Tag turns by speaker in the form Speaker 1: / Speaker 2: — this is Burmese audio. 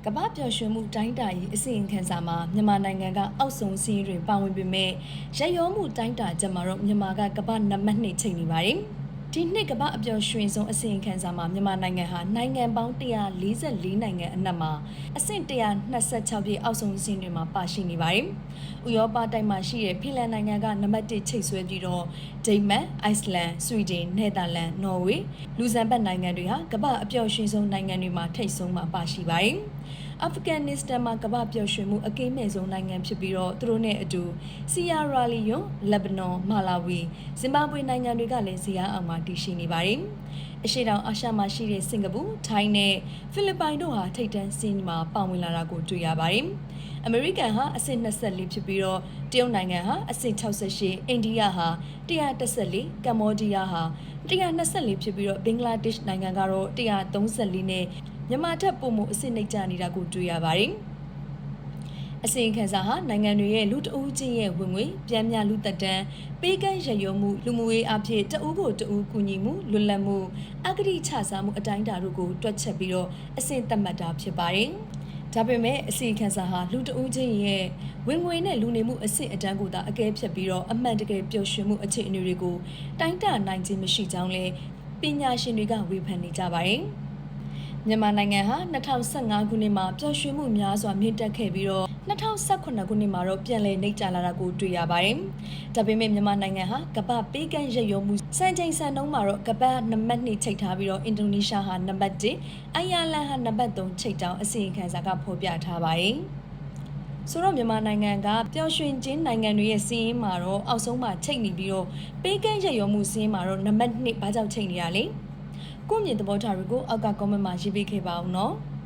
Speaker 1: ကမ္ဘာပျော်ရွှင်မှုတိုင်းတာရေးအစီရင်ခံစာမှာမြန်မာနိုင်ငံကအောက်ဆုံးစီးရီးတွေပါဝင်ပေမဲ့ရက်ရောမှုတိုင်းတာချက်မှာတော့မြန်မာကကမ္ဘာနံပါတ်2ချိန်နေပါတယ်။ဒီနှစ်ကမ္ဘာအပျော်ရွှင်ဆုံးအစီရင်ခံစာမှာမြန်မာနိုင်ငံဟာနိုင်ငံပေါင်း144နိုင်ငံအနက်မှာအဆင့်126ပြည့်အောက်ဆုံးစီးတွေမှာပါရှိနေပါတယ်။ဥရောပတိုက်မှာရှိတဲ့ဖင်လန်နိုင်ငံကနံပါတ်1ချိတ်ဆွဲပြီးတော့ဒိန်းမတ်၊အိုက်စလန်၊ဆွီဒင်၊နယ်သာလန်၊နော်ဝေး၊လူဇမ်ဘတ်နိုင်ငံတွေဟာကမ္ဘာအပျော်ရွှင်ဆုံးနိုင်ငံတွေမှာထိပ်ဆုံးမှာပါရှိပါတယ်။အာဖဂန်နစ္စတန်မှာကမ္ဘာပျော်ရွှင်မှုအကိမ်းမဲ့ဆုံးနိုင်ငံဖြစ်ပြီးတော့သူတို့နဲ့အတူဆီယာရာလီယွန်၊လက်ဘနွန်၊မာလာဝီ၊ဇင်ဘာဘွေနိုင်ငံတွေကလည်းဇီယာအောင်မှာတည်ရှိနေပါတယ်။အရှေ့တောင်အာရှမှာရှိတဲ့စင်ကာပူ၊ထိုင်းနဲ့ဖိလစ်ပိုင်တို့ဟာထိပ်တန်းစီးမှာပါဝင်လာတာကိုတွေ့ရပါတယ်။အမေရိကန်ဟာအဆင့်24ဖြစ်ပြီးတော့တရုတ်နိုင်ငံဟာအဆင့်68အိန္ဒိယဟာ114ကမ္ဘောဒီးယားဟာ124ဖြစ်ပြီးတော့ဘင်္ဂလားဒေ့ရှ်နိုင်ငံကတော့134နဲ့မြန်မာထက်ပိုမိုအဆင့်နှိမ့်ကျနေတာကိုတွေ့ရပါတယ်။အစီရင်ခံစာဟာနိုင်ငံတွေရဲ့လူတအုပ်ချင်းရဲ့ဝင်ငွေပြန်မြလူသက်တမ်းပေးကမ်းရရုံမှုလူမှုရေးအဖြစ်တအုပ်ကိုတအုပ်ကူညီမှုလွတ်လပ်မှုအဂတိချစားမှုအတိုင်းအတာတို့ကိုတွက်ချက်ပြီးတော့အဆင့်သတ်မှတ်တာဖြစ်ပါတယ်။ဒါပေမဲ့အစီရင်ခံစာဟာလူတအုပ်ချင်းရဲ့ဝင်ငွေနဲ့လူနေမှုအဆင့်အတန်းကိုသာအကဲဖြတ်ပြီးတော့အမှန်တကယ်ပျော်ရွှင်မှုအခြေအနေတွေကိုတိုင်းတာနိုင်ခြင်းမရှိကြောင်းလည်းပညာရှင်တွေကဝေဖန်နေကြပါတယ်။မြန်မာနိုင်ငံဟာ2015ခုနှစ်မှာပျော်ရွှင်မှုများစွာမြင့်တက်ခဲ့ပြီးတော့2018ခုနှစ်မှာတော့ပြန်လည်နှိမ့်ကျလာတာကိုတွေ့ရပါတယ်။ဒါပေမဲ့မြန်မာနိုင်ငံဟာကမ္ဘာပေးကမ်းရရုံမှုစံချိန်စံနှုန်းမှာတော့ကမ္ဘာနံပါတ်2ချိတ်ထားပြီးတော့အင်ဒိုနီးရှားဟာနံပါတ်1အိုင်ယာလန်ဟာနံပါတ်3ချိတ်တောင်းအစီရင်ခံစာကဖော်ပြထားပါတယ်။ဆိုတော့မြန်မာနိုင်ငံကပျော်ရွှင်ခြင်းနိုင်ငံတွေရဲ့စီးရင်မှာတော့အောက်ဆုံးမှာချိတ်နေပြီးတော့ပေးကမ်းရရုံမှုစီးရင်မှာတော့နံပါတ်2ဘာကြောင့်ချိတ်နေရလဲ။ကိုမြင့်သဘောထားတွေကိုအောက်က comment မှာရေးပေးခဲ့ပါဦးနော်။